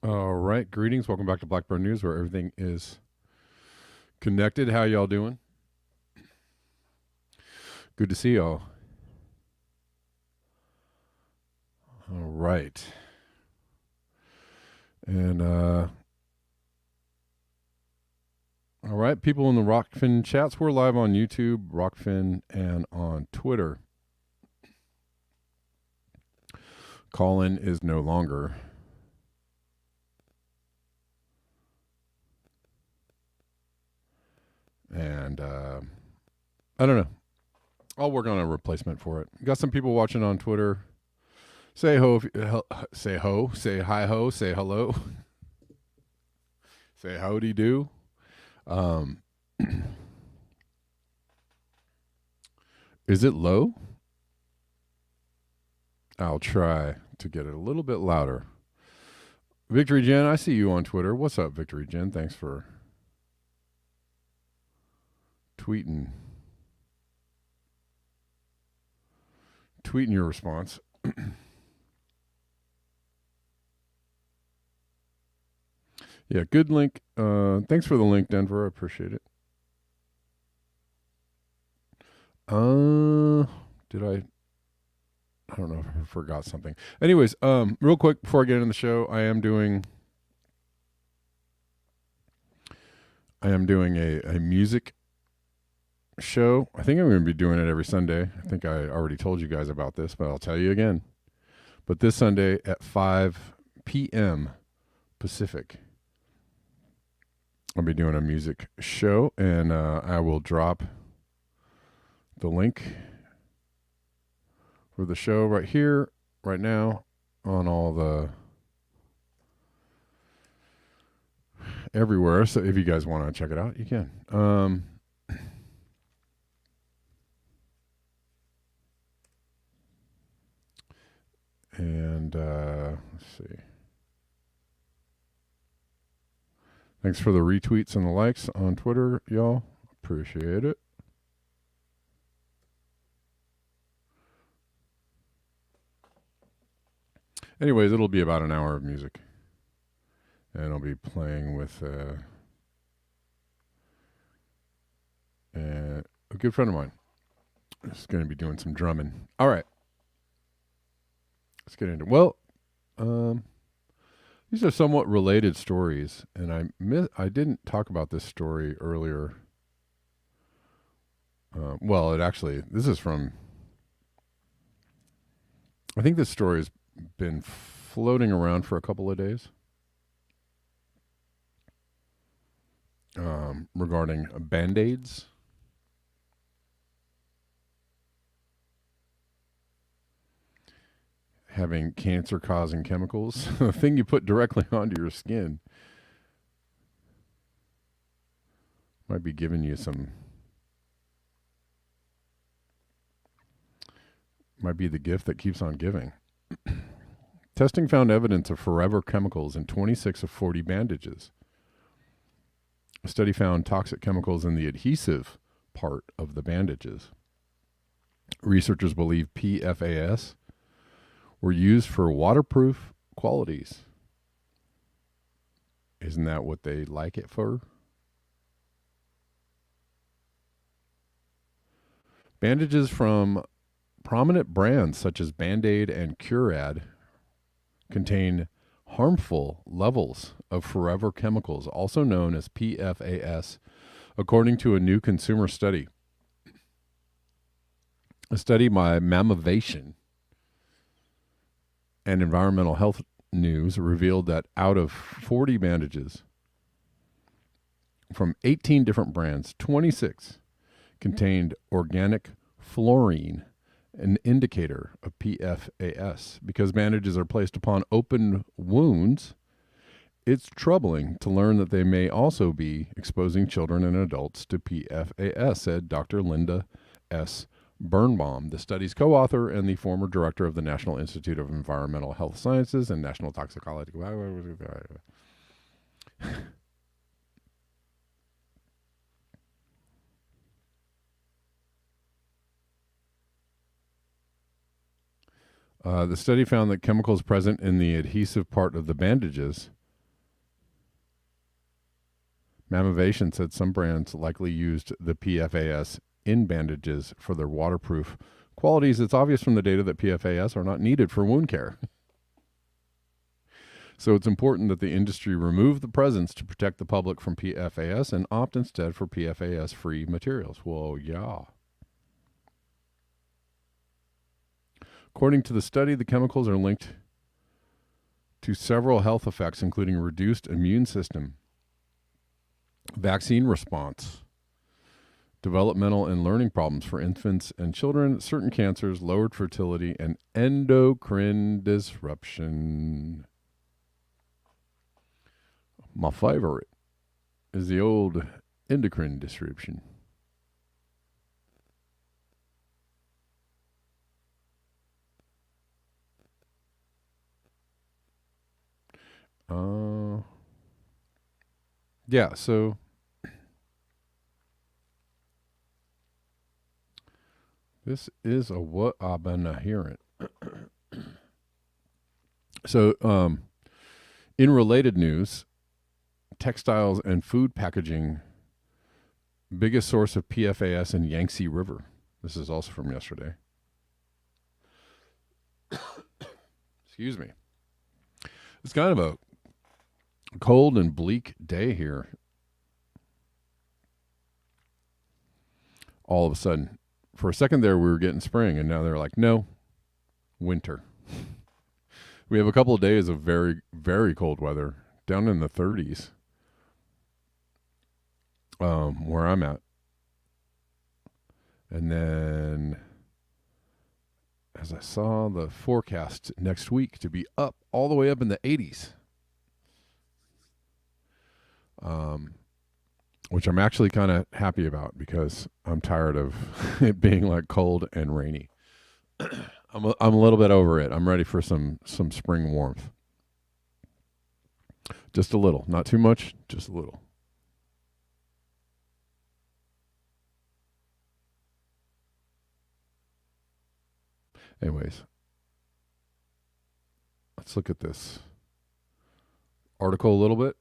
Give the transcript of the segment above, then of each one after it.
All right. Greetings. Welcome back to Blackbird News, where everything is connected. How y'all doing? Good to see y'all. All right. And all right, people in the Rockfin chats, we're live on YouTube, Rockfin, and on Twitter. Call-in is no longer. And I don't know. I'll work on a replacement for it. Got some people watching on Twitter. Say ho, say ho, say hi ho, say hello, say howdy do. Is it low? I'll try to get it a little bit louder. Victory Jen, I see you on Twitter. What's up, Victory Jen? Thanks for tweeting your response. Yeah, good link. Thanks for the link, Denver. I appreciate it. Did I don't know if I forgot something. Anyways, real quick before I get into the show, I am doing a music show. I think I'm going to be doing it every Sunday. I think I already told you guys about this, but I'll tell you again. But this Sunday at 5 p.m. Pacific, I'll be doing a music show, and I will drop the link for the show right here, right now, on all the everywhere. So if you guys want to check it out, you can. And let's see. Thanks for the retweets and the likes on Twitter, y'all. Appreciate it. Anyways, it'll be about an hour of music. And I'll be playing with a good friend of mine. Is going to be doing some drumming. All right. Let's get into it. Well, these are somewhat related stories, and I didn't talk about this story earlier. This is from. I think this story has been floating around for a couple of days. Regarding Band-Aids. Having cancer-causing chemicals, the thing you put directly onto your skin, might be giving you might be the gift that keeps on giving. Testing found evidence of forever chemicals in 26 of 40 bandages. A study found toxic chemicals in the adhesive part of the bandages. Researchers believe PFAS were used for waterproof qualities. Isn't that what they like it for? Bandages from prominent brands such as Band-Aid and Curad contain harmful levels of forever chemicals, also known as PFAS, according to a new consumer study. A study by Mammovation and Environmental Health News revealed that out of 40 bandages from 18 different brands, 26 contained organic fluorine, an indicator of PFAS. Because bandages are placed upon open wounds, it's troubling to learn that they may also be exposing children and adults to PFAS, said Dr. Linda S. Birnbaum, the study's co-author and the former director of the National Institute of Environmental Health Sciences and National Toxicology. The study found that chemicals present in the adhesive part of the bandages Mammovation said some brands likely used the PFAS in bandages for their waterproof qualities. It's obvious from the data that PFAS are not needed for wound care. So it's important that the industry remove the presence to protect the public from PFAS and opt instead for PFAS-free materials. Well, yeah. According to the study, the chemicals are linked to several health effects, including reduced immune system, vaccine response, developmental and learning problems for infants and children, certain cancers, lowered fertility, and endocrine disruption. My favorite is the old endocrine disruption. Yeah, so this is a what I've been hearing. So, in related news, textiles and food packaging, biggest source of PFAS in Yangtze River. This is also from yesterday. Excuse me. It's kind of a cold and bleak day here. All of a sudden, for a second there, we were getting spring, and now they're like, no, winter. We have a couple of days of very, very cold weather, down in the 30s, where I'm at. And then, as I saw the forecast next week to be up all the way up in the 80s, which I'm actually kind of happy about because I'm tired of it being like cold and rainy. I'm a little bit over it. I'm ready for some spring warmth. Just a little, not too much, just a little. Anyways, let's look at this article a little bit.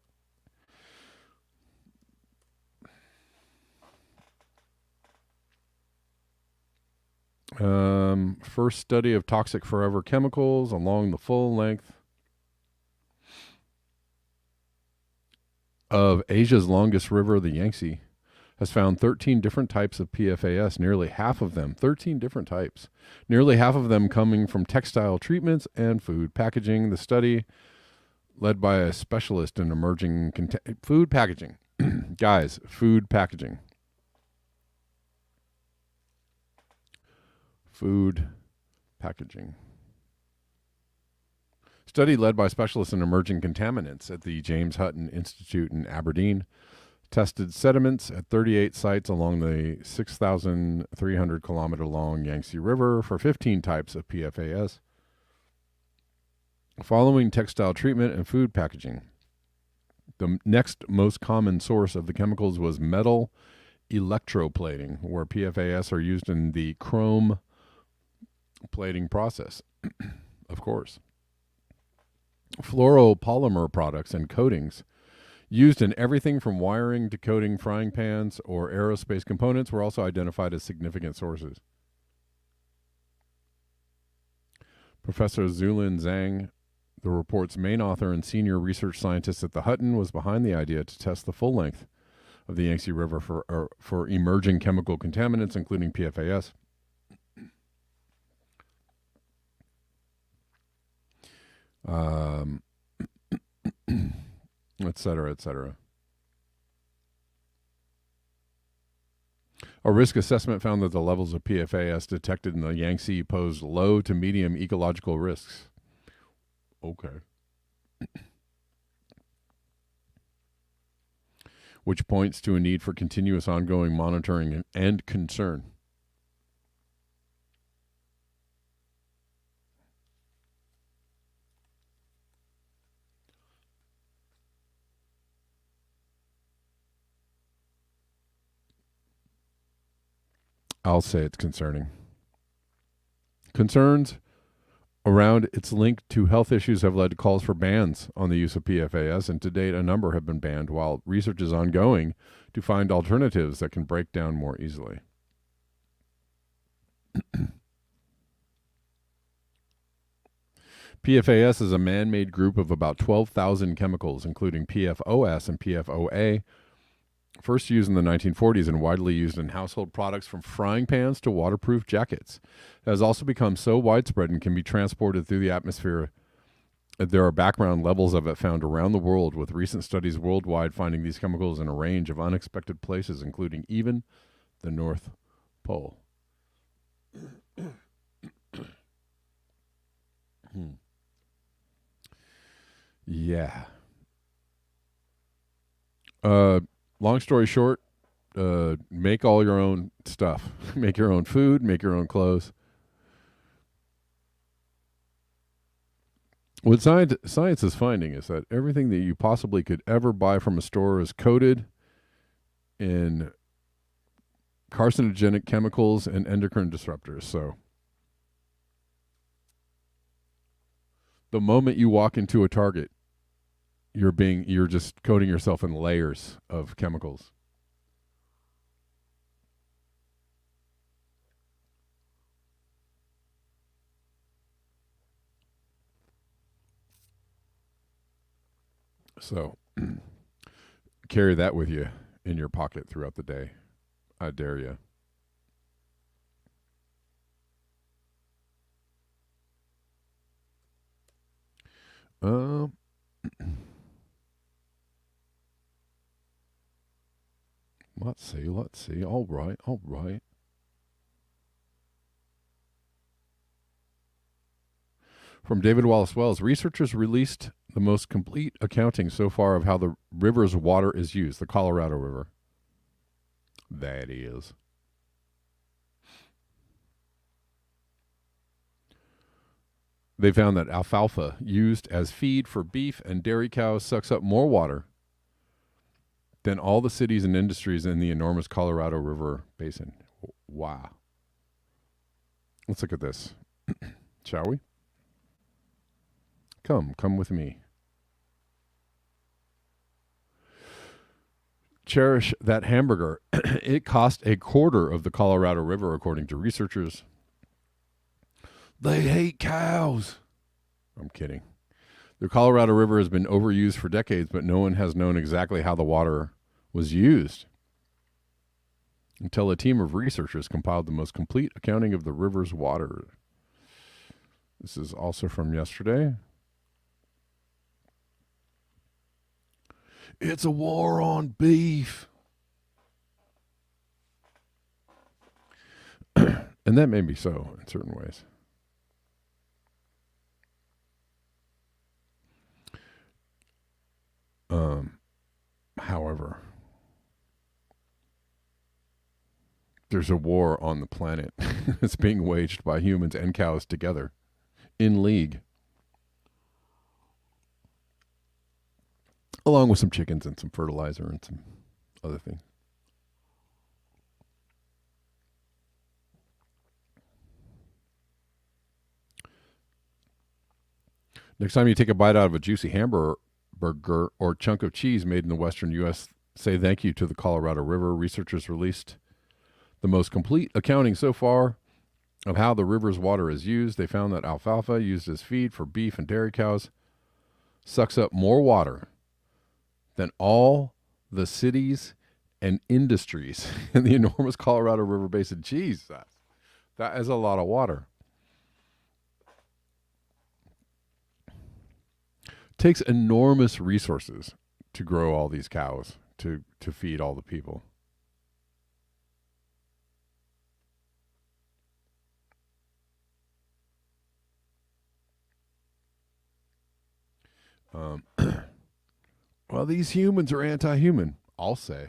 First study of toxic forever chemicals along the full length of Asia's longest river, the Yangtze, has found 13 different types of PFAS, nearly half of them, 13 different types, nearly half of them coming from textile treatments and food packaging. The study, led by a specialist in emerging food packaging. Guys, food packaging. Food packaging. Study led by specialists in emerging contaminants at the James Hutton Institute in Aberdeen tested sediments at 38 sites along the 6,300 kilometer long Yangtze River for 15 types of PFAS. Following textile treatment and food packaging, the next most common source of the chemicals was metal electroplating, where PFAS are used in the chrome plating process. Of course. Fluoropolymer products and coatings used in everything from wiring to coating frying pans or aerospace components were also identified as significant sources. Professor Zulin Zhang, the report's main author and senior research scientist at the Hutton, was behind the idea to test the full length of the Yangtze River for emerging chemical contaminants, including PFAS. Et cetera, et cetera. A risk assessment found that the levels of PFAS detected in the Yangtze posed low to medium ecological risks. Okay. Which points to a need for continuous ongoing monitoring and concern. I'll say it's concerning. Concerns around its link to health issues have led to calls for bans on the use of PFAS, and to date, a number have been banned, while research is ongoing to find alternatives that can break down more easily. PFAS is a man-made group of about 12,000 chemicals, including PFOS and PFOA, first used in the 1940s and widely used in household products from frying pans to waterproof jackets. It has also become so widespread and can be transported through the atmosphere that there are background levels of it found around the world, with recent studies worldwide finding these chemicals in a range of unexpected places, including even the North Pole. Yeah. Long story short, make all your own stuff. Make your own food, make your own clothes. What science is finding is that everything that you possibly could ever buy from a store is coated in carcinogenic chemicals and endocrine disruptors. So the moment you walk into a Target, you're just coating yourself in layers of chemicals. So carry that with you in your pocket throughout the day. I dare you. Let's see. All right. From David Wallace Wells, researchers released the most complete accounting so far of how the river's water is used, the Colorado River. That is. They found that alfalfa used as feed for beef and dairy cows sucks up more water than all the cities and industries in the enormous Colorado River basin. Wow. Let's look at this. Shall we? Come with me. Cherish that hamburger. It cost a quarter of the Colorado River, according to researchers. They hate cows. I'm kidding. The Colorado River has been overused for decades, but no one has known exactly how the water was used until a team of researchers compiled the most complete accounting of the river's water. This is also from yesterday. It's a war on beef. And that may be so in certain ways. However, there's a war on the planet that's being waged by humans and cows together in league, along with some chickens and some fertilizer and some other things. Next time you take a bite out of a juicy hamburger or chunk of cheese made in the western U.S., say thank you to the Colorado River. Researchers released the most complete accounting so far of how the river's water is used. They found that alfalfa used as feed for beef and dairy cows sucks up more water than all the cities and industries in the enormous Colorado River basin. Jeez, that is a lot of water. Takes enormous resources to grow all these cows to feed all the people. Well, these humans are anti-human, I'll say.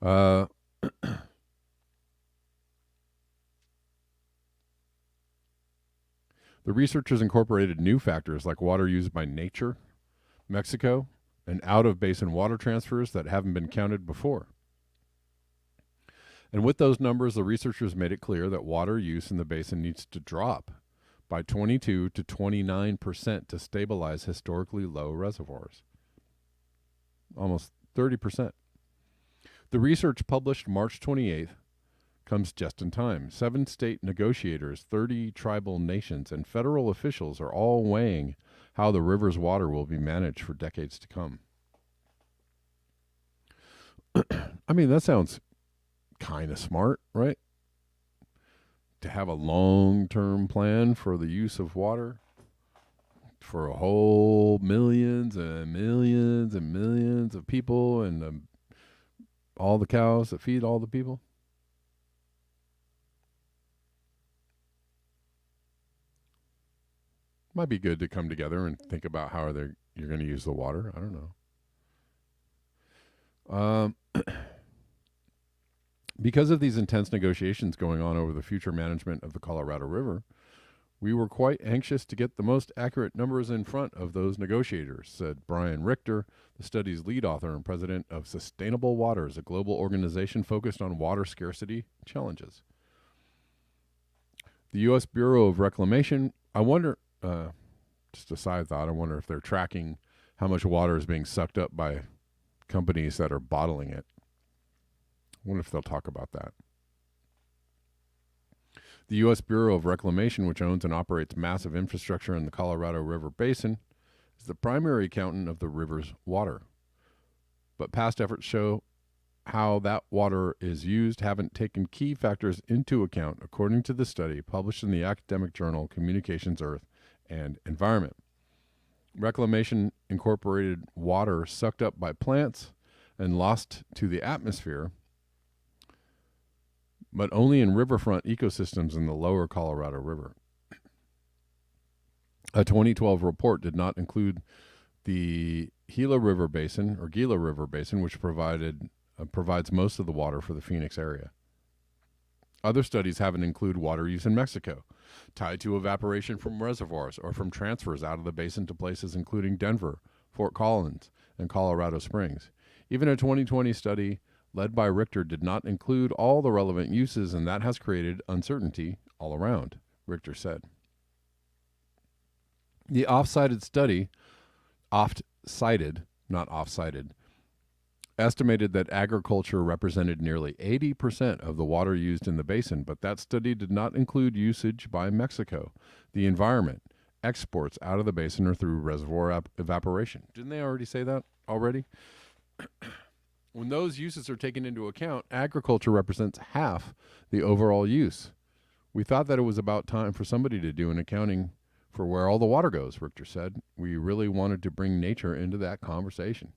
The researchers incorporated new factors like water used by nature, Mexico, and out-of-basin water transfers that haven't been counted before. And with those numbers, the researchers made it clear that water use in the basin needs to drop by 22 to 29% to stabilize historically low reservoirs. Almost 30%. The research published March 28th comes just in time. 7 state negotiators, 30 tribal nations, and federal officials are all weighing how the river's water will be managed for decades to come. I mean, that sounds kind of smart, right? To have a long-term plan for the use of water for a whole millions and millions and millions of people and all the cows that feed all the people. Might be good to come together and think about how you're going to use the water. I don't know. Because of these intense negotiations going on over the future management of the Colorado River, we were quite anxious to get the most accurate numbers in front of those negotiators, said Brian Richter, the study's lead author and president of Sustainable Waters, a global organization focused on water scarcity challenges. The U.S. Bureau of Reclamation, I wonder, just a side thought, I wonder if they're tracking how much water is being sucked up by companies that are bottling it. I wonder if they'll talk about that. The U.S. Bureau of Reclamation, which owns and operates massive infrastructure in the Colorado River Basin, is the primary accountant of the river's water. But past efforts show how that water is used haven't taken key factors into account, according to the study published in the academic journal Communications, Earth, and Environment. Reclamation incorporated water sucked up by plants and lost to the atmosphere, but only in riverfront ecosystems in the lower Colorado River. A 2012 report did not include the Gila River Basin, which provides most of the water for the Phoenix area. Other studies haven't included water use in Mexico, tied to evaporation from reservoirs or from transfers out of the basin to places including Denver, Fort Collins, and Colorado Springs. Even a 2020 study led by Richter did not include all the relevant uses, and that has created uncertainty all around, Richter said. The oft-cited study, estimated that agriculture represented nearly 80% of the water used in the basin, but that study did not include usage by Mexico, the environment, exports out of the basin, or through reservoir evaporation. Didn't they already say that already? When those uses are taken into account, agriculture represents half the overall use. We thought that it was about time for somebody to do an accounting for where all the water goes, Richter said. We really wanted to bring nature into that conversation.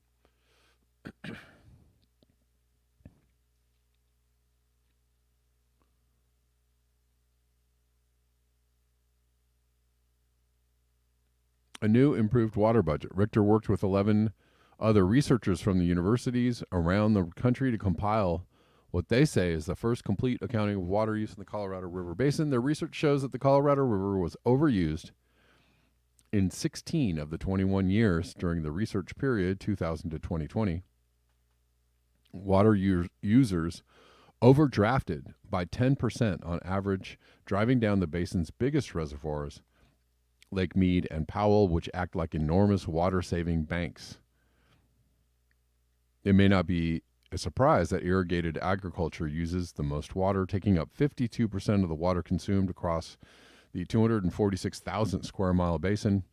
A new improved water budget. Richter worked with 11 other researchers from the universities around the country to compile what they say is the first complete accounting of water use in the Colorado River Basin. Their research shows that the Colorado River was overused in 16 of the 21 years during the research period, 2000 to 2020. Water users overdrafted by 10% on average, driving down the basin's biggest reservoirs, Lake Mead and Powell, which act like enormous water-saving banks. It may not be a surprise that irrigated agriculture uses the most water, taking up 52% of the water consumed across the 246,000 square mile basin,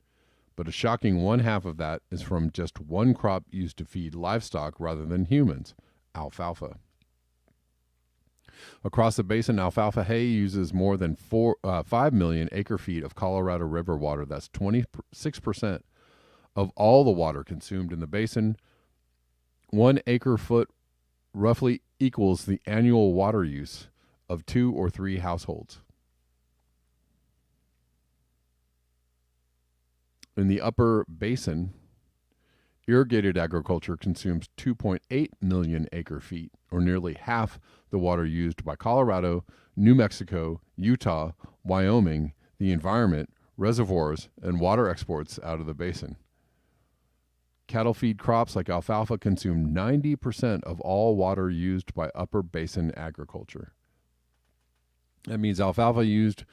but a shocking one half of that is from just one crop used to feed livestock rather than humans, alfalfa. Across the basin, alfalfa hay uses more than 5 million acre-feet of Colorado River water. That's 26% of all the water consumed in the basin. 1 acre-foot roughly equals the annual water use of 2 or 3 households. In the upper basin, irrigated agriculture consumes 2.8 million acre-feet, or nearly half the water used by Colorado, New Mexico, Utah, Wyoming, the environment, reservoirs, and water exports out of the basin. Cattle feed crops like alfalfa consume 90% of all water used by upper basin agriculture. That means alfalfa used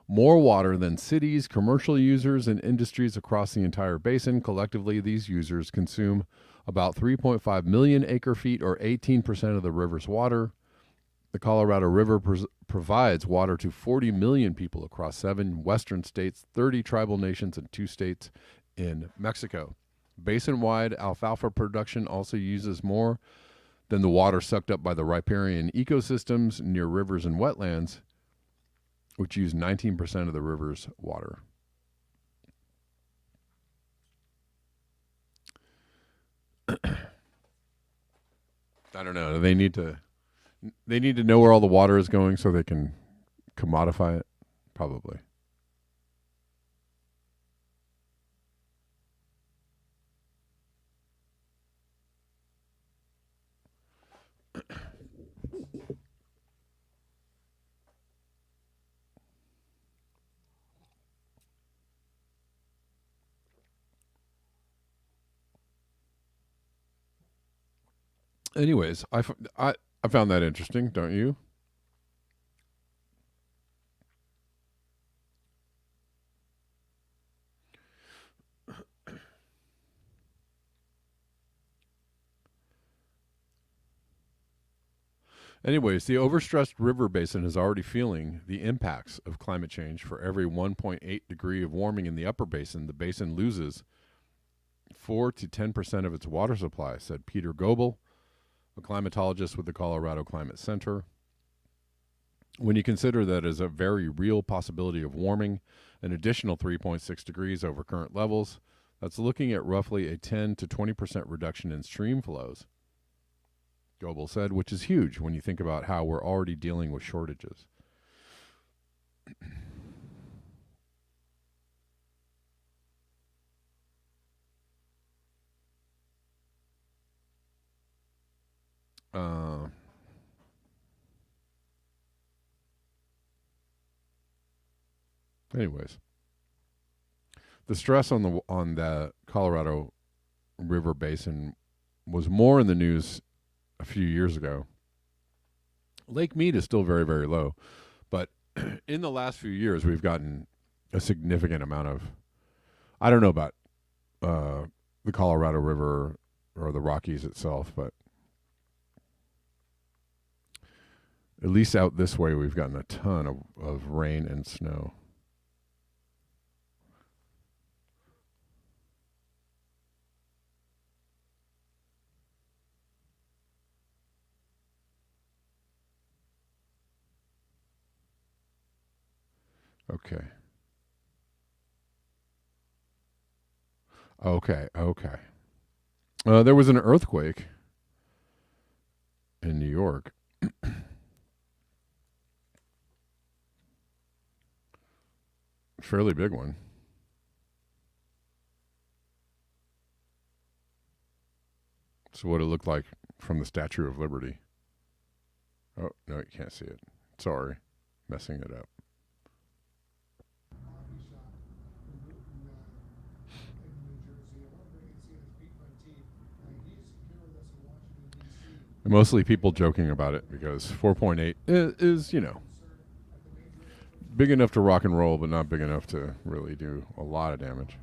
more water than cities, commercial users, and industries across the entire basin. Collectively, these users consume about 3.5 million acre feet, or 18% of the river's water. The Colorado River provides water to 40 million people across 7 western states, 30 tribal nations, and 2 states in Mexico. Basin-wide alfalfa production also uses more than the water sucked up by the riparian ecosystems near rivers and wetlands, which use 19% of the river's water. I don't know. They need to know where all the water is going so they can commodify it, probably. Anyways, I found that interesting, don't you? Anyways, the overstressed river basin is already feeling the impacts of climate change. For every 1.8 degree of warming in the upper basin, the basin loses 4 to 10% of its water supply, said Peter Goebel, a climatologist with the Colorado Climate Center. When you consider that as a very real possibility of warming an additional 3.6 degrees over current levels, that's looking at roughly a 10 to 20% reduction in stream flows, Goebel said, which is huge when you think about how we're already dealing with shortages. Anyways, the stress on the Colorado River basin was more in the news a few years ago. Lake Mead is still very, very low, but in the last few years, we've gotten a significant amount of. I don't know about the Colorado River or the Rockies itself, but at least out this way, we've gotten a ton of rain and snow. Okay. Okay. There was an earthquake in New York. Fairly big one. So what it looked like from the Statue of Liberty. Oh, no, you can't see it. Sorry. Messing it up. Mostly people joking about it because 4.8 is, big enough to rock and roll, but not big enough to really do a lot of damage.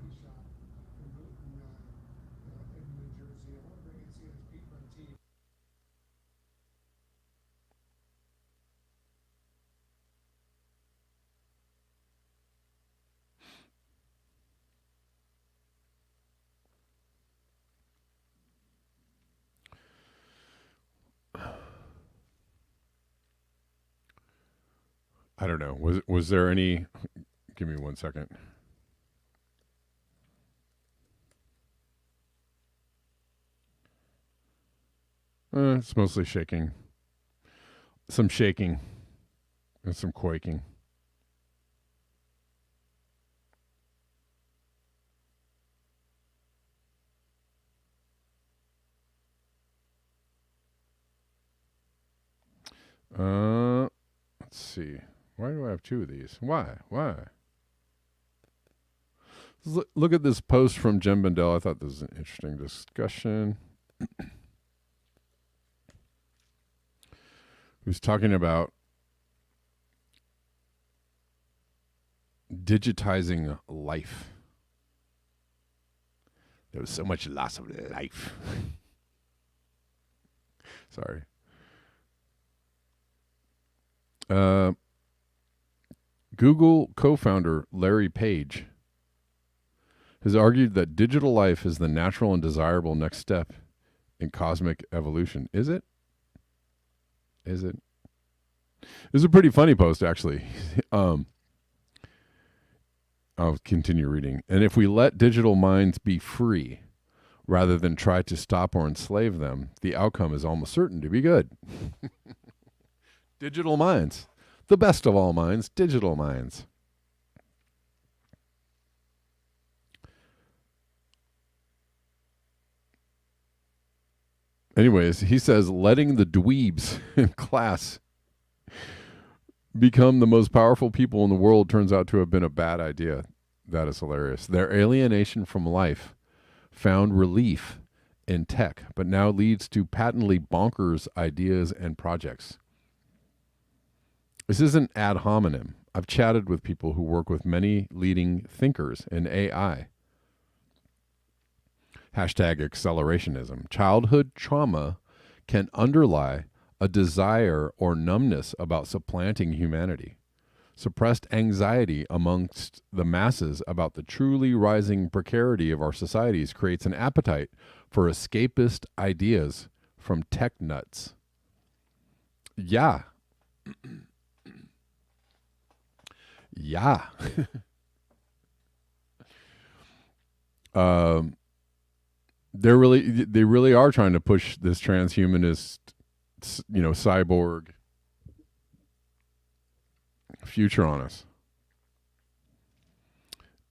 I don't know. Was there any? Give me 1 second. It's mostly shaking. Some shaking and some quaking. Let's see. Why do I have 2 of these? Why? Look at this post from Jim Bendel. I thought this was an interesting discussion. Who's talking about digitizing life. There was so much loss of life. Sorry. Google co-founder Larry Page has argued that digital life is the natural and desirable next step in cosmic evolution. Is it? Is it? It's a pretty funny post, actually. I'll continue reading. And if we let digital minds be free, rather than try to stop or enslave them, the outcome is almost certain to be good. Digital minds. The best of all minds, digital minds. Anyways, he says letting the dweebs in class become the most powerful people in the world turns out to have been a bad idea. That is hilarious. Their alienation from life found relief in tech, but now leads to patently bonkers ideas and projects. This isn't ad hominem. I've chatted with people who work with many leading thinkers in AI. #accelerationism. Childhood trauma can underlie a desire or numbness about supplanting humanity. Suppressed anxiety amongst the masses about the truly rising precarity of our societies creates an appetite for escapist ideas from tech nuts. Yeah. Yeah. They really are trying to push this transhumanist, cyborg future on us.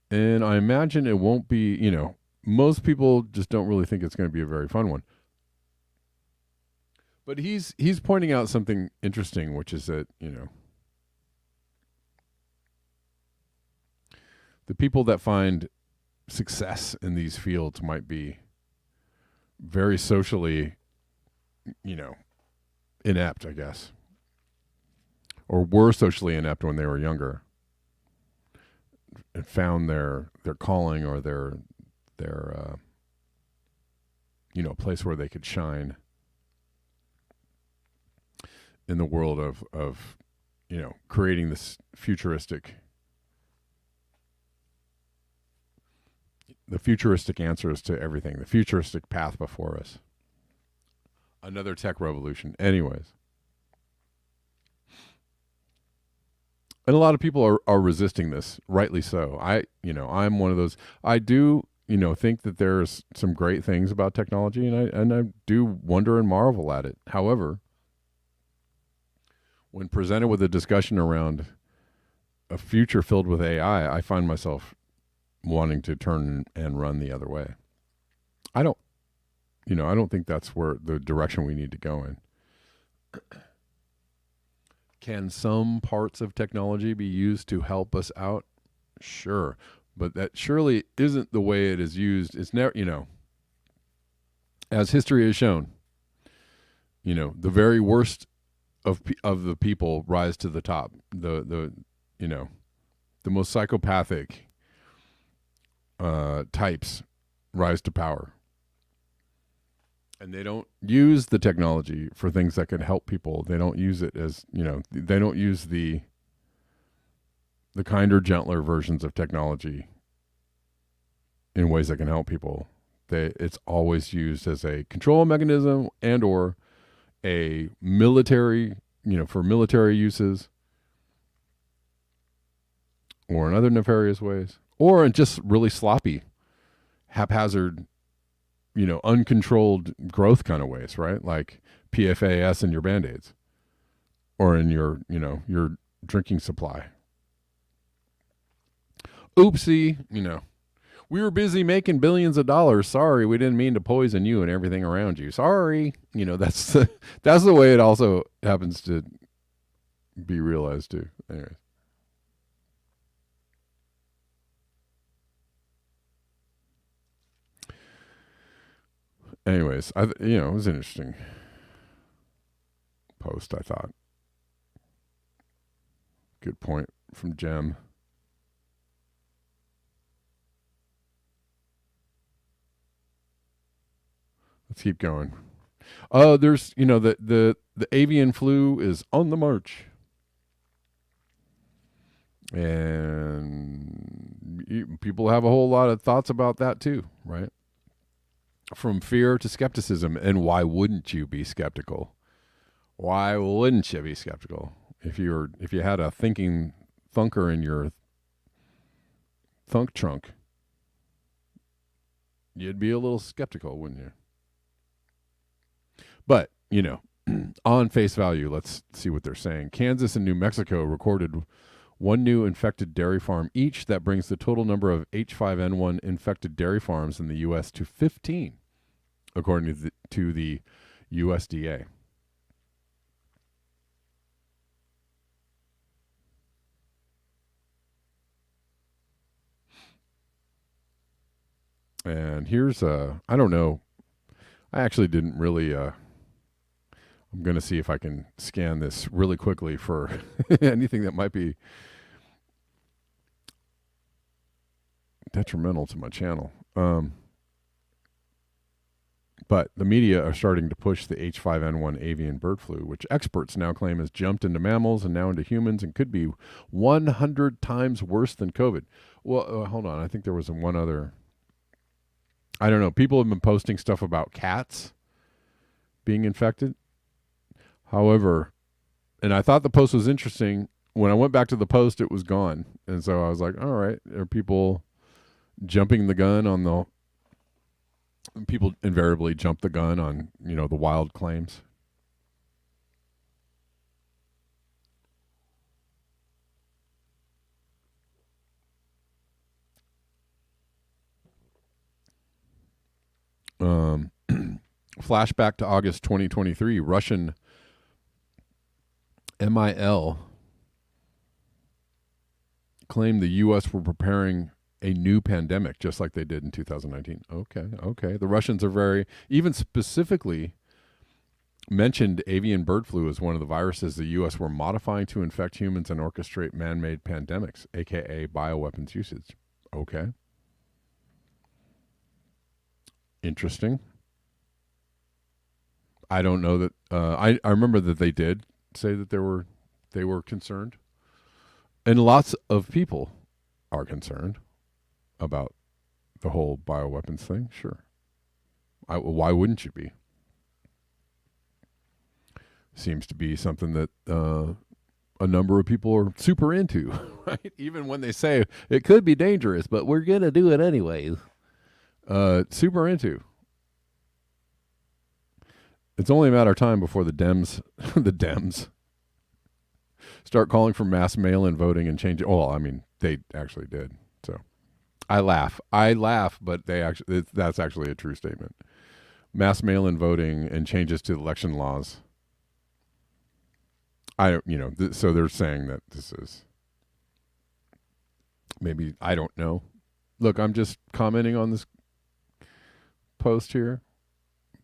And I imagine it won't be, most people just don't really think it's going to be a very fun one. But he's pointing out something interesting, which is that, the people that find success in these fields might be very socially, inept, I guess. Or were socially inept when they were younger. And found their calling or their place where they could shine in the world of creating this futuristic answers to everything, the futuristic path before us. Another tech revolution. Anyways. And a lot of people are resisting this, rightly so. I'm one of those. I do, think that there's some great things about technology, and I do wonder and marvel at it. However, when presented with a discussion around a future filled with AI, I find myself wanting to turn and run the other way. I don't think that's where the direction we need to go in. Can some parts of technology be used to help us out? Sure. But that surely isn't the way it is used. It's never, as history has shown, the very worst of the people rise to the top. The most psychopathic types rise to power. And they don't use the technology for things that can help people. They don't use it as, they don't use the kinder, gentler versions of technology in ways that can help people. It's always used as a control mechanism and or a military, for military uses or in other nefarious ways or in just really sloppy, haphazard, uncontrolled growth kind of ways, right? Like PFAS in your Band-Aids or in your drinking supply. Oopsie, we were busy making billions of dollars. Sorry, we didn't mean to poison you and everything around you. Sorry. That's the way it also happens to be realized too. Anyways. Anyways, it was an interesting post, I thought. Good point from Jem. Let's keep going. Oh, there's the avian flu is on the march, and people have a whole lot of thoughts about that too, right? From fear to skepticism, and why wouldn't you be skeptical? Why wouldn't you be skeptical if you had a thinking thunker in your thunk trunk? You'd be a little skeptical, wouldn't you? But, on face value, let's see what they're saying. Kansas and New Mexico recorded one new infected dairy farm each. That brings the total number of H5N1 infected dairy farms in the U.S. to 15, according to the USDA. And here's I don't know. I actually didn't really I'm going to see if I can scan this really quickly for anything that might be detrimental to my channel. But the media are starting to push the H5N1 avian bird flu, which experts now claim has jumped into mammals and now into humans and could be 100 times worse than COVID. Well, hold on. I think there was one other. I don't know. People have been posting stuff about cats being infected. However, and I thought the post was interesting. When I went back to the post, it was gone. And so I was like, all right, are people jumping the gun on the... People invariably jump the gun on, the wild claims. Flashback to August 2023, Russian MIL claimed the U.S. were preparing a new pandemic, just like they did in 2019. Okay. The Russians are even specifically mentioned avian bird flu as one of the viruses the U.S. were modifying to infect humans and orchestrate man-made pandemics, a.k.a. bioweapons usage. Okay. Interesting. I don't know that. I remember that they did say that they were concerned, and lots of people are concerned about the whole bioweapons thing. Sure. Why wouldn't you be? Seems to be something that a number of people are super into, right? Even when they say it could be dangerous, but we're going to do it anyways. Super into. It's only a matter of time before the Dems start calling for mass mail-in voting and change it. Well, I mean, they actually did. So I laugh, but that's actually a true statement. Mass mail-in voting and changes to election laws. So they're saying that this is maybe, I don't know. Look, I'm just commenting on this post here.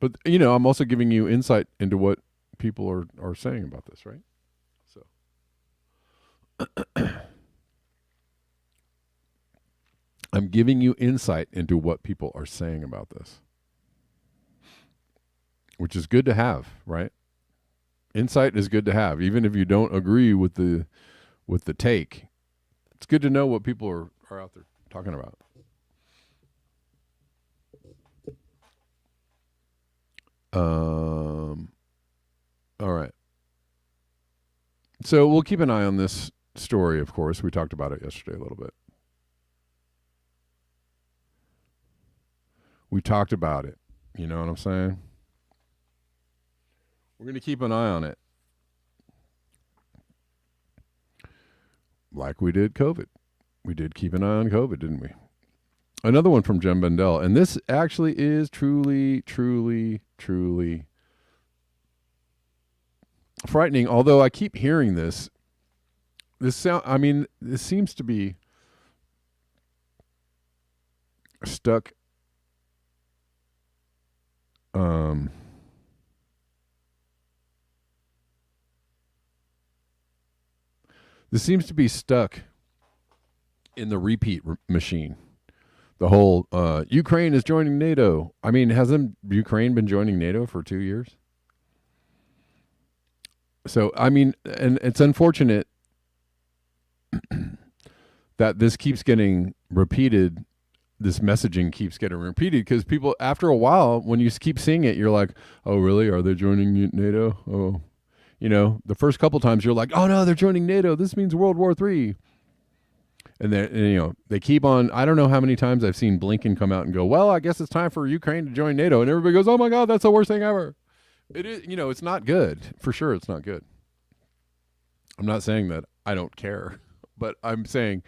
But, I'm also giving you insight into what people are saying about this, right? So I'm giving you insight into what people are saying about this, which is good to have, right? Insight is good to have, even if you don't agree with the take. It's good to know what people are out there talking about. All right. So we'll keep an eye on this story, of course. We talked about it yesterday a little bit. We talked about it. You know what I'm saying? We're going to keep an eye on it. Like we did COVID. We did keep an eye on COVID, didn't we? Another one from Jem Bendell. And this actually is truly, truly, truly frightening. Although I keep hearing this. This seems to be stuck Um, this seems to be stuck in the repeat machine. The whole Ukraine is joining NATO. I mean, hasn't Ukraine been joining NATO for 2 years? So, I mean, and it's unfortunate that this keeps getting repeated. This messaging keeps getting repeated because people, after a while, when you keep seeing it, you're like, oh, really? Are they joining NATO? Oh, the first couple times you're like, oh, no, they're joining NATO. This means World War III. And then, they keep on. I don't know how many times I've seen Blinken come out and go, well, I guess it's time for Ukraine to join NATO. And everybody goes, oh, my God, that's the worst thing ever. It is, it's not good. For sure, it's not good. I'm not saying that I don't care, but I'm saying,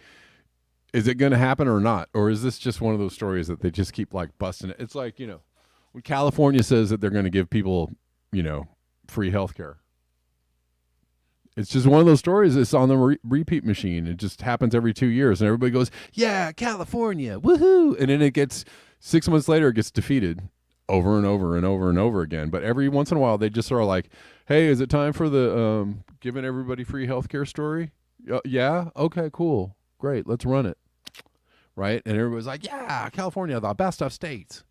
is it going to happen or not? Or is this just one of those stories that they just keep like busting it? It's like, when California says that they're going to give people, free health care. It's just one of those stories. It's on the repeat machine. It just happens every 2 years. And everybody goes, yeah, California, woohoo. And then it gets 6 months later, it gets defeated over and over and over and over again. But every once in a while, they just are like, hey, is it time for the giving everybody free healthcare story? Yeah? Okay, cool. Great. Let's run it. Right? And everybody's like, yeah, California, the best of states.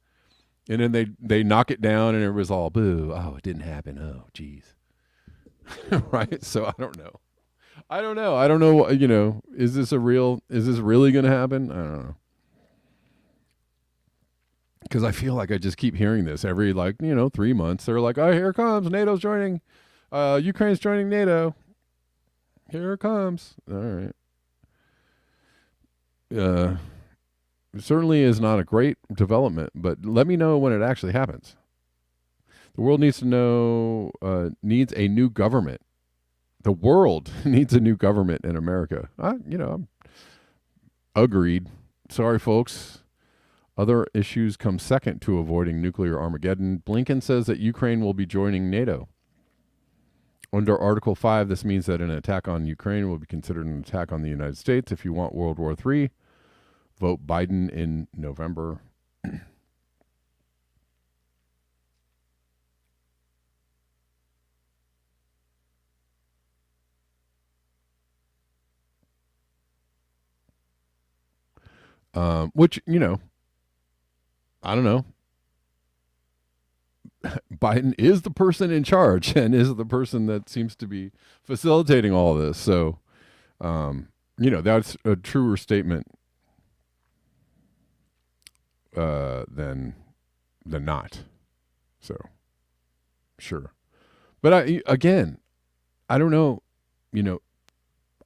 And then they knock it down and everybody's all, boo. Oh, it didn't happen. Oh, geez. Right? So I don't know. I don't know. Is this really going to happen? I don't know. Because I feel like I just keep hearing this every 3 months. They're like, oh, here it comes. NATO's joining. Ukraine's joining NATO. Here it comes. All right. It certainly is not a great development, but let me know when it actually happens. The world needs to know, needs a new government. The world needs a new government in America. I'm agreed. Sorry, folks. Other issues come second to avoiding nuclear Armageddon. Blinken says that Ukraine will be joining NATO. Under Article 5, this means that an attack on Ukraine will be considered an attack on the United States. If you want World War III, vote Biden in November. Which, I don't know. Biden is the person in charge and is the person that seems to be facilitating all of this. So, that's a truer statement than not. So, sure. But I don't know,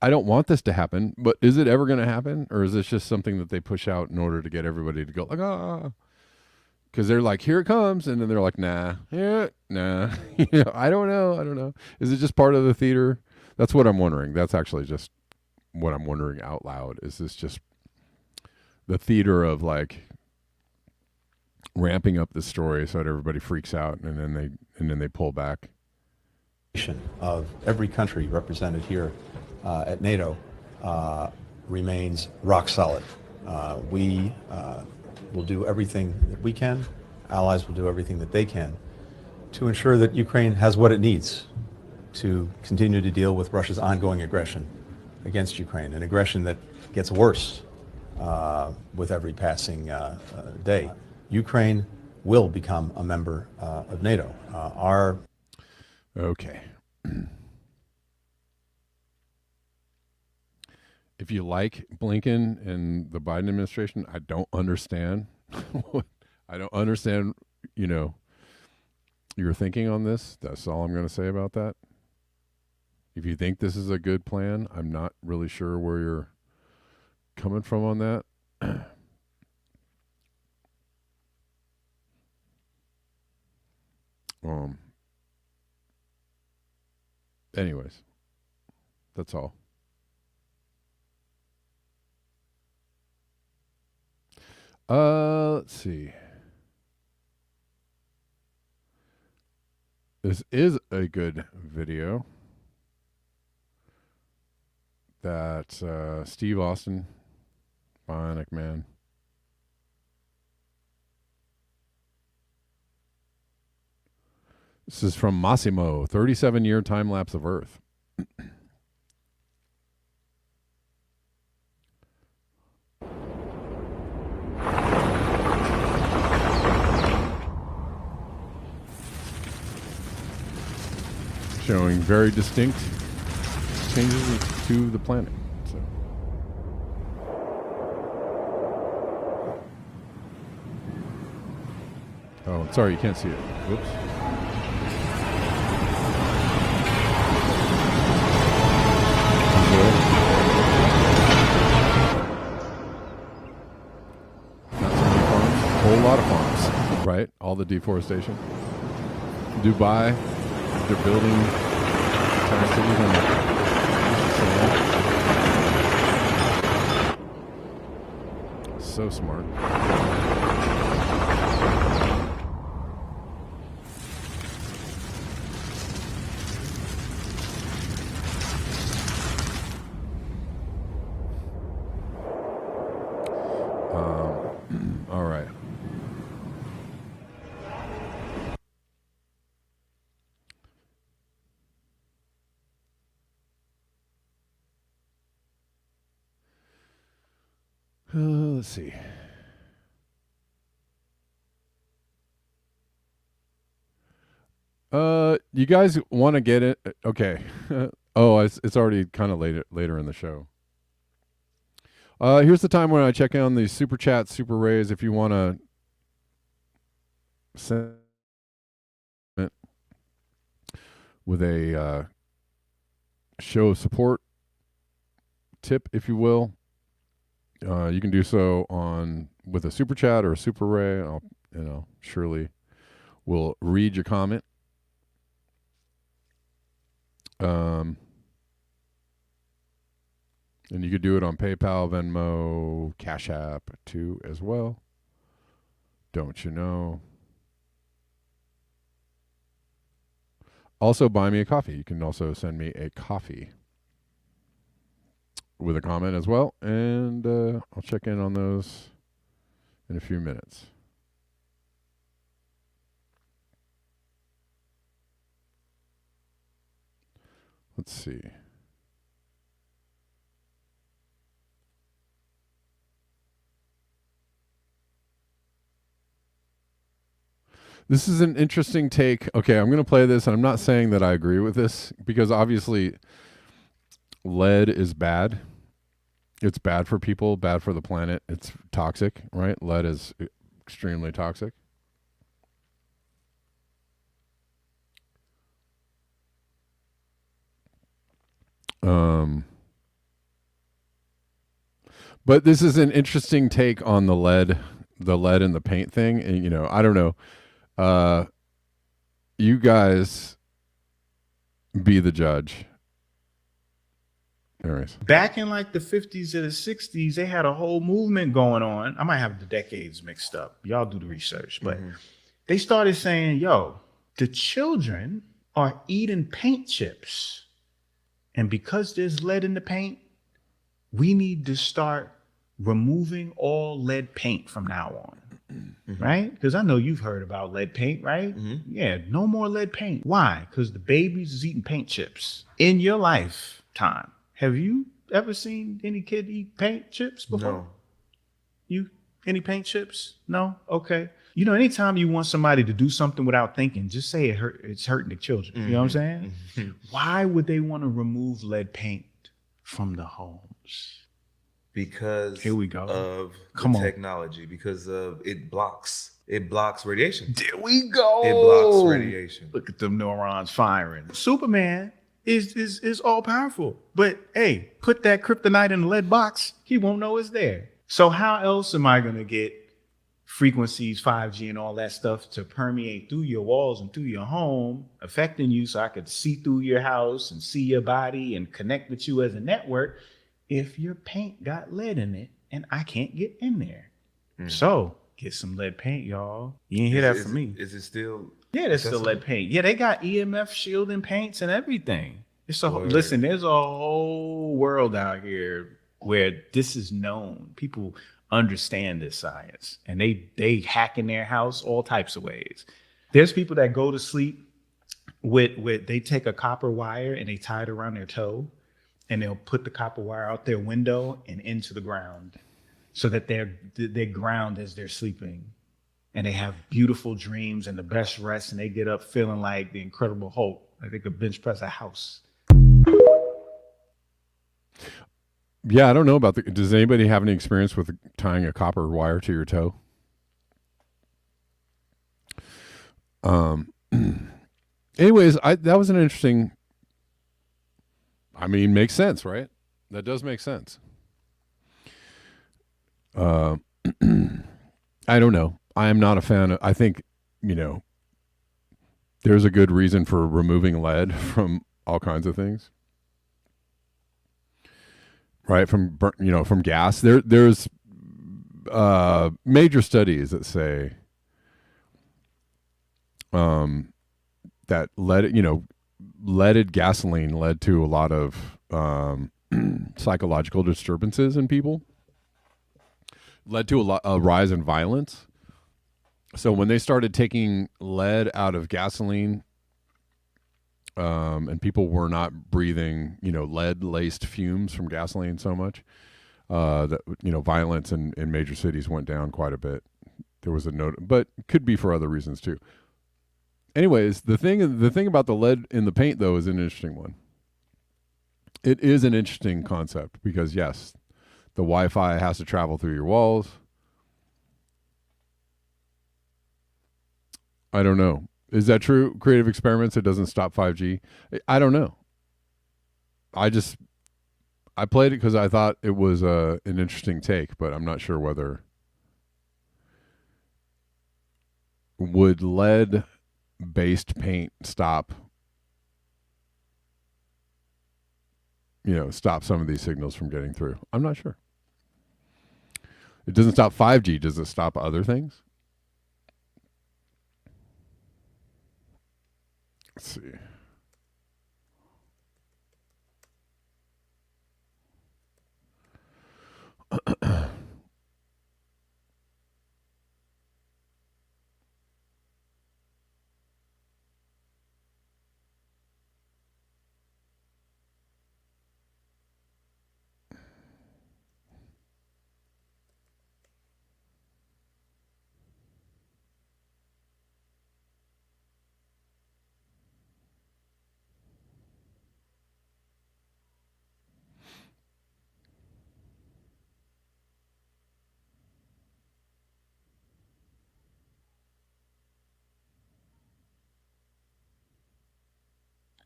I don't want this to happen, but is it ever going to happen? Or is this just something that they push out in order to get everybody to go like, ah, because they're like, here it comes. And then they're like, nah. I don't know. Is it just part of the theater? That's what I'm wondering. That's actually just what I'm wondering out loud. Is this just the theater of like ramping up the story so that everybody freaks out and then they pull back? Of every country represented here at NATO remains rock solid. We will do everything that we can. Allies will do everything that they can to ensure that Ukraine has what it needs to continue to deal with Russia's ongoing aggression against Ukraine, an aggression that gets worse with every passing day. Ukraine will become a member of NATO. Okay. If you like Blinken and the Biden administration, I don't understand. I don't understand, your thinking on this. That's all I'm going to say about that. If you think this is a good plan, I'm not really sure where you're coming from on that. Anyways, that's all. Let's see. This is a good video that Steve Austin, Bionic Man, This is from Massimo, 37-year time lapse of Earth. Showing very distinct changes to the planet. So. Oh, sorry, you can't see it. Whoops. Not so many farms. A whole lot of farms, right? All the deforestation. Dubai, they're building entire cities on sand. So smart. All right. Let's see. You guys want to get it? Okay. Oh, it's already kind of later in the show. Here's the time when I check in on the super chats, super rays. If you want to send it with a show support tip, if you will, you can do so with a super chat or a super ray. Surely we'll read your comment. And you could do it on PayPal, Venmo, Cash App too as well. Don't you know? Also, buy me a coffee. You can also send me a coffee with a comment as well. And I'll check in on those in a few minutes. Let's see. This is an interesting take. Okay, I'm going to play this, and I'm not saying that I agree with this, because obviously lead is bad. It's bad for people, bad for the planet. It's toxic, right? Lead is extremely toxic. But this is an interesting take on the lead in the paint thing. And, I don't know. You guys be the judge. Anyways. Back in like the 50s or the 60s, they had a whole movement going on. I might have the decades mixed up. Y'all do the research. But they started saying, yo, the children are eating paint chips. And because there's lead in the paint, we need to start removing all lead paint from now on. Right? Because I know you've heard about lead paint, right? Yeah, no more lead paint. Why? Because the babies is eating paint chips. In your lifetime, have you ever seen any kid eat paint chips before? No. You any paint chips? No? Okay. Anytime you want somebody to do something without thinking, just say it's hurting the children. You know what I'm saying? Why would they want to remove lead paint from the homes? Because Here we go. of Come the on. technology, because of it blocks radiation. There we go. It blocks radiation. Look at them neurons firing. Superman is all powerful. But hey, put that kryptonite in a lead box, he won't know it's there. So how else am I gonna get frequencies, 5G and all that stuff to permeate through your walls and through your home, affecting you so I could see through your house and see your body and connect with you as a network if your paint got lead in it and I can't get in there? So get some lead paint, y'all. You didn't hear that from me. Is it still? Yeah, there's still lead paint. Yeah, they got EMF shielding paints and everything. There's a whole world out here where this is known. People understand this science and they hack in their house all types of ways. There's people that go to sleep with they take a copper wire and they tie it around their toe, and they'll put the copper wire out their window and into the ground, so that they're ground as they're sleeping, and they have beautiful dreams and the best rest, and they get up feeling like the Incredible Hulk, like they could bench press a house. Yeah, I don't know about the. Does anybody have any experience with tying a copper wire to your toe? Anyways, that was an interesting. I mean, makes sense, right? That does make sense. I don't know. I am not a fan of. I think there's a good reason for removing lead from all kinds of things. Right, from from gas. There's major studies that say that leaded gasoline led to a lot of psychological disturbances in people, led to a rise in violence. So when they started taking lead out of gasoline, and people were not breathing, lead-laced fumes from gasoline so much, that violence in major cities went down quite a bit. There was a note, but could be for other reasons too. Anyways, the thing about the lead in the paint though is an interesting one. It is an interesting concept because yes, the Wi-Fi has to travel through your walls. I don't know. Is that true? Creative Experiments, it doesn't stop 5G. I don't know. I played it because I thought it was an interesting take, but I'm not sure whether would lead-based paint stop some of these signals from getting through. I'm not sure. It doesn't stop 5G. Does it stop other things? Let's see.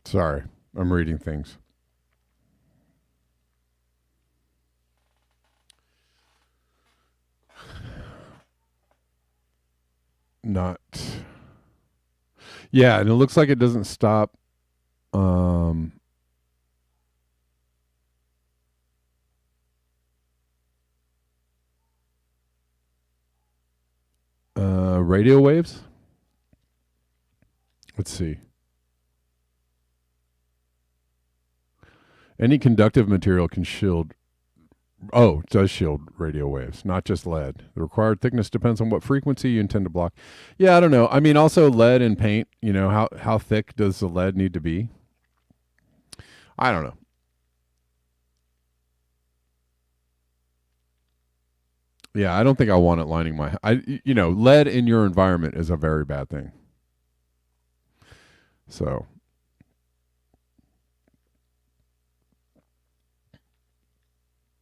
Sorry, I'm reading things. Not. Yeah, and it looks like it doesn't stop. Radio waves. Let's see. Any conductive material can shield. Oh, it does shield radio waves, not just lead. The required thickness depends on what frequency you intend to block. Yeah, I don't know. I mean, also lead in paint. How thick does the lead need to be? I don't know. Yeah, I don't think I want it lining my. Lead in your environment is a very bad thing. So.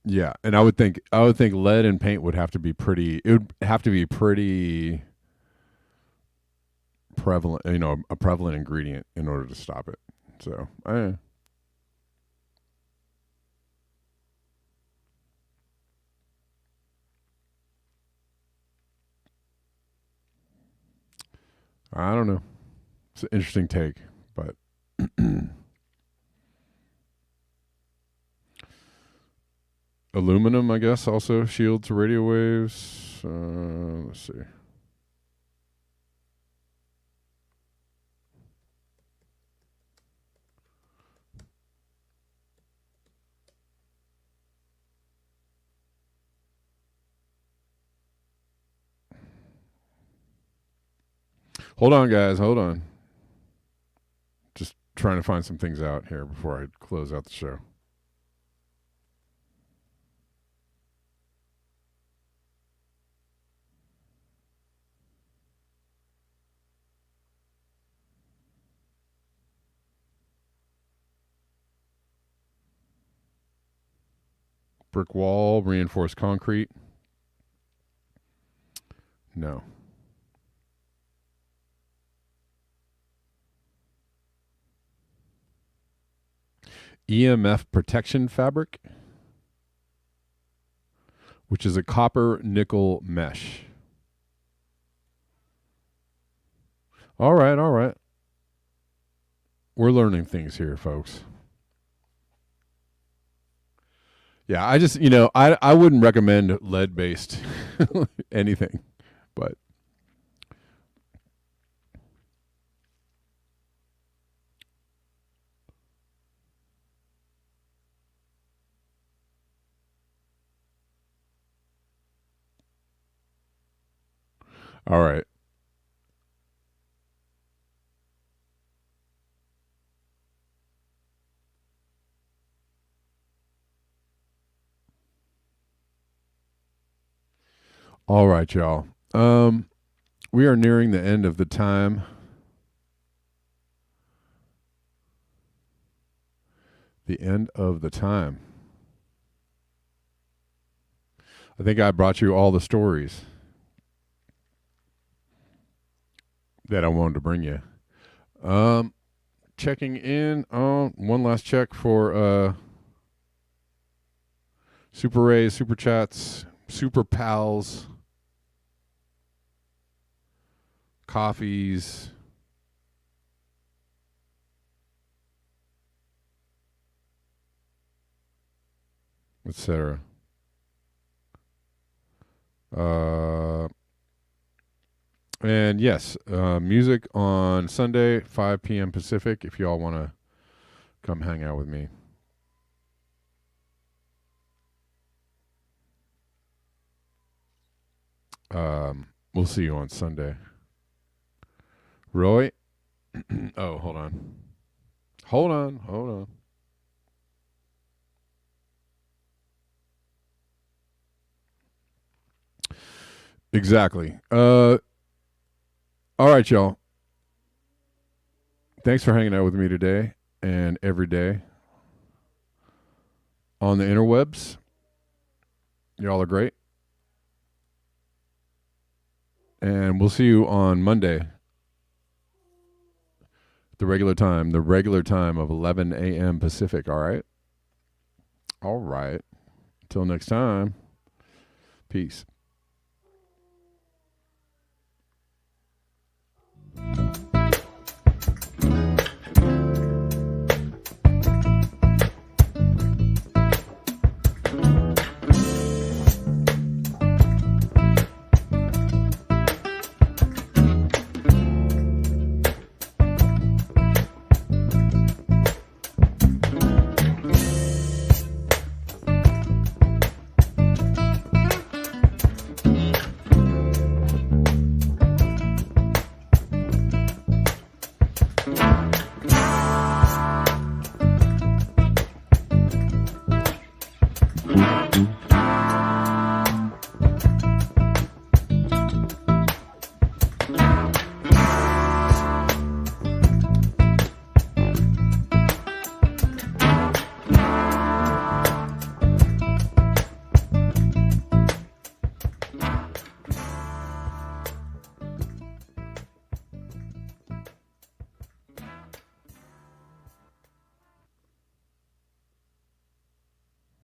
Yeah, and I would think lead in paint would have to be pretty. It would have to be pretty prevalent. A prevalent ingredient in order to stop it. So, I don't know. It's an interesting take, but aluminum, I guess, also shields radio waves. Let's see. Hold on, guys. Hold on. trying to find some things out here before I close out the show. Brick wall, reinforced concrete. No. EMF protection fabric, which is a copper nickel mesh. All right, all right. We're learning things here, folks. Yeah, I just, I wouldn't recommend lead-based anything, but all right. All right, y'all. We are nearing the end of the time. The end of the time. I think I brought you all the stories that I wanted to bring you. Checking in on one last check for Super Rays, Super Chats, Super Pals, coffees, etc. And yes, music on Sunday, 5 p.m. Pacific, if y'all want to come hang out with me. We'll see you on Sunday. Roy? Oh, hold on. Hold on. Exactly. All right, y'all. Thanks for hanging out with me today and every day on the interwebs. Y'all are great. And we'll see you on Monday. The regular time of 11 a.m. Pacific, all right? All right. Until next time, peace.